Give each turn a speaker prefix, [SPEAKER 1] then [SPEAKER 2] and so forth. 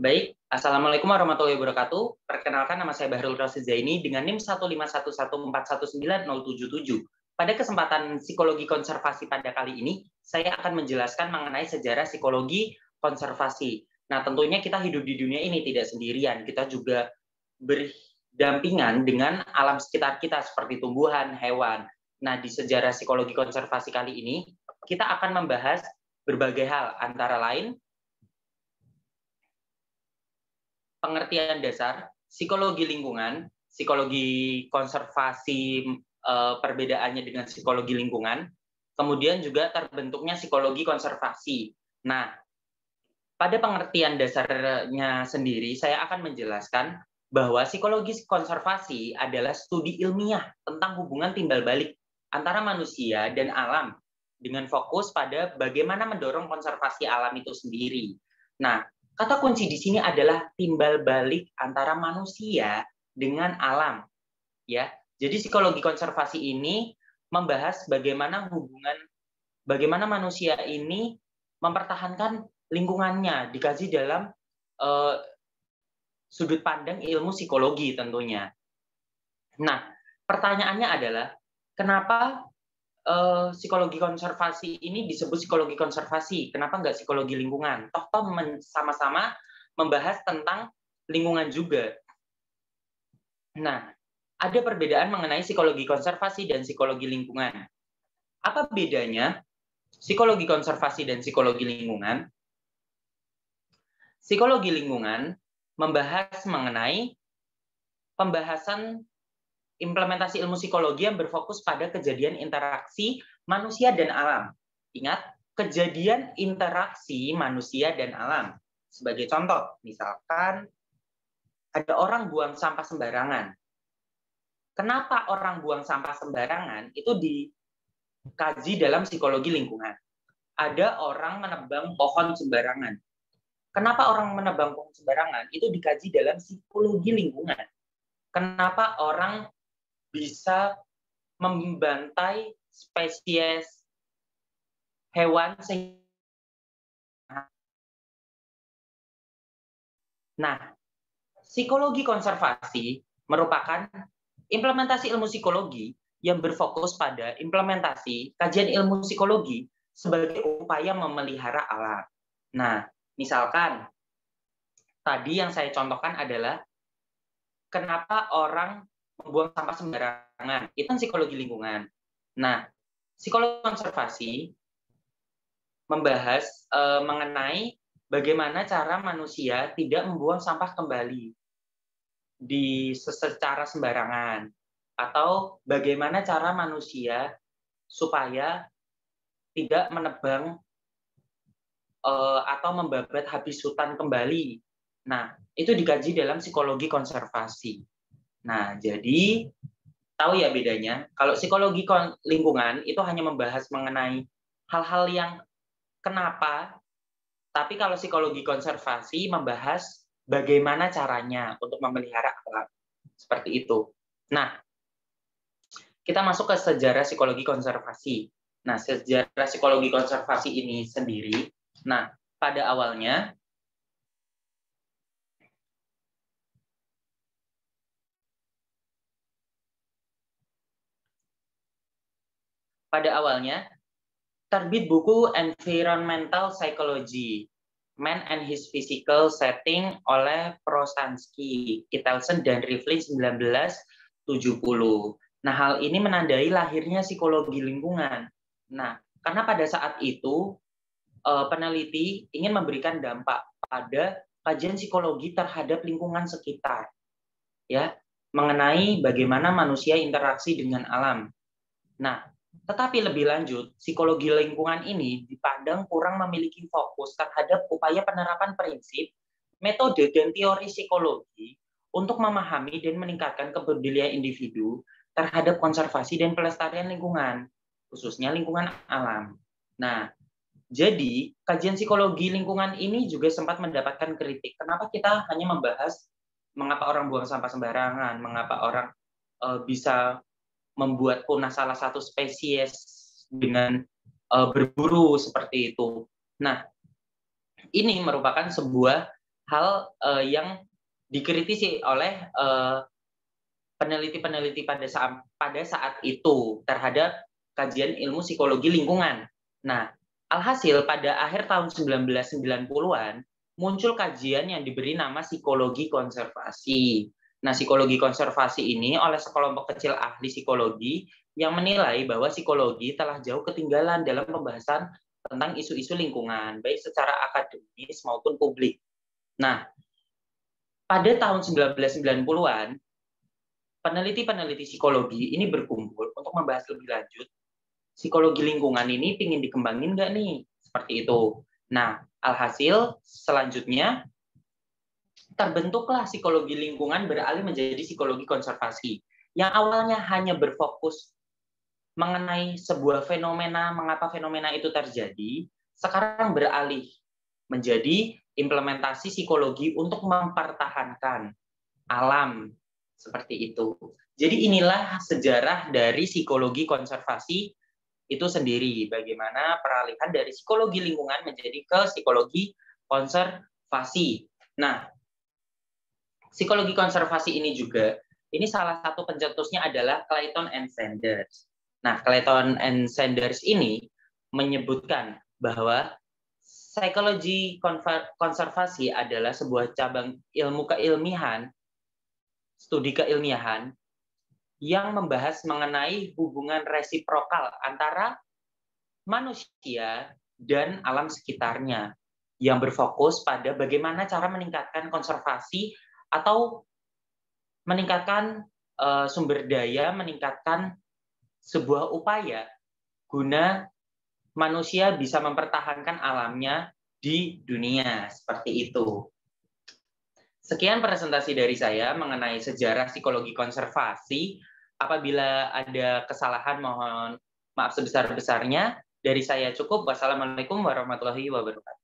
[SPEAKER 1] Baik, Assalamualaikum warahmatullahi wabarakatuh. Perkenalkan, nama saya Bahrul Rasid Zaini dengan NIM 151141977. Pada kesempatan psikologi konservasi pada kali ini, saya akan menjelaskan mengenai sejarah psikologi konservasi. Nah, tentunya kita hidup di dunia ini tidak sendirian. Kita juga berdampingan dengan alam sekitar kita seperti tumbuhan, hewan. Nah, di sejarah psikologi konservasi kali ini, kita akan membahas berbagai hal, antara lain pengertian dasar, psikologi lingkungan, psikologi konservasi perbedaannya dengan psikologi lingkungan, kemudian juga terbentuknya psikologi konservasi. Nah, pada pengertian dasarnya sendiri, saya akan menjelaskan bahwa psikologi konservasi adalah studi ilmiah tentang hubungan timbal balik antara manusia dan alam dengan fokus pada bagaimana mendorong konservasi alam itu sendiri. Nah, kata kunci di sini adalah timbal balik antara manusia dengan alam, ya. Jadi psikologi konservasi ini membahas bagaimana manusia ini mempertahankan lingkungannya, dikaji dalam sudut pandang ilmu psikologi tentunya. Nah, pertanyaannya adalah kenapa psikologi konservasi ini disebut psikologi konservasi, kenapa nggak psikologi lingkungan? Toh sama-sama membahas tentang lingkungan juga. Nah, ada perbedaan mengenai psikologi konservasi dan psikologi lingkungan. Apa bedanya psikologi konservasi dan psikologi lingkungan? Psikologi lingkungan membahas mengenai pembahasan implementasi ilmu psikologi yang berfokus pada kejadian interaksi manusia dan alam. Ingat, kejadian interaksi manusia dan alam. Sebagai contoh, misalkan ada orang buang sampah sembarangan. Kenapa orang buang sampah sembarangan? Itu dikaji dalam psikologi lingkungan. Ada orang menebang pohon sembarangan. Kenapa orang menebang pohon sembarangan? Itu dikaji dalam psikologi lingkungan. Kenapa orang bisa membantai spesies hewan. Nah, psikologi konservasi merupakan implementasi ilmu psikologi yang berfokus pada implementasi kajian ilmu psikologi sebagai upaya memelihara alam. Nah, misalkan tadi yang saya contohkan adalah kenapa orang membuang sampah sembarangan. Itu kan psikologi lingkungan. Nah, psikologi konservasi membahas mengenai bagaimana cara manusia tidak membuang sampah kembali secara sembarangan, atau bagaimana cara manusia supaya tidak menebang atau membabat habis hutan kembali. Nah, itu dikaji dalam psikologi konservasi. Nah, jadi tahu ya bedanya. Kalau psikologi lingkungan itu hanya membahas mengenai hal-hal yang kenapa, tapi kalau psikologi konservasi membahas bagaimana caranya untuk memelihara alam. Seperti itu. Nah, kita masuk ke sejarah psikologi konservasi. Nah, sejarah psikologi konservasi ini sendiri, nah, pada awalnya terbit buku Environmental Psychology, Man and His Physical Setting oleh Prosansky, Kittelsen, dan Rivlin 1970. Nah, hal ini menandai lahirnya psikologi lingkungan. Nah, karena pada saat itu peneliti ingin memberikan dampak pada kajian psikologi terhadap lingkungan sekitar, ya, mengenai bagaimana manusia interaksi dengan alam. Nah, tetapi lebih lanjut, psikologi lingkungan ini dipandang kurang memiliki fokus terhadap upaya penerapan prinsip, metode, dan teori psikologi untuk memahami dan meningkatkan kepedulian individu terhadap konservasi dan pelestarian lingkungan, khususnya lingkungan alam. Nah, jadi kajian psikologi lingkungan ini juga sempat mendapatkan kritik. Kenapa kita hanya membahas mengapa orang buang sampah sembarangan, mengapa orang bisa membuat punah salah satu spesies dengan berburu seperti itu. Nah, ini merupakan sebuah hal yang dikritisi oleh peneliti-peneliti pada saat itu terhadap kajian ilmu psikologi lingkungan. Nah, alhasil pada akhir tahun 1990-an muncul kajian yang diberi nama psikologi konservasi. Nah, psikologi konservasi ini oleh sekelompok kecil ahli psikologi yang menilai bahwa psikologi telah jauh ketinggalan dalam pembahasan tentang isu-isu lingkungan, baik secara akademis maupun publik. Nah, pada tahun 1990-an, peneliti-peneliti psikologi ini berkumpul untuk membahas lebih lanjut, psikologi lingkungan ini ingin dikembangin nggak nih? Seperti itu. Nah, alhasil selanjutnya terbentuklah psikologi lingkungan beralih menjadi psikologi konservasi. Yang awalnya hanya berfokus mengenai sebuah fenomena, mengapa fenomena itu terjadi, sekarang beralih menjadi implementasi psikologi untuk mempertahankan alam, seperti itu. Jadi inilah sejarah dari psikologi konservasi itu sendiri, bagaimana peralihan dari psikologi lingkungan menjadi ke psikologi konservasi. Nah, psikologi konservasi ini juga, ini salah satu pencetusnya adalah Clayton and Sanders. Nah, Clayton and Sanders ini menyebutkan bahwa psikologi konservasi adalah sebuah cabang ilmu keilmiahan, studi keilmiahan, yang membahas mengenai hubungan resiprokal antara manusia dan alam sekitarnya, yang berfokus pada bagaimana cara meningkatkan konservasi atau meningkatkan sumber daya, meningkatkan sebuah upaya guna manusia bisa mempertahankan alamnya di dunia, seperti itu. Sekian presentasi dari saya mengenai sejarah psikologi konservasi. Apabila ada kesalahan, mohon maaf sebesar-besarnya. Dari saya cukup. Wassalamualaikum warahmatullahi wabarakatuh.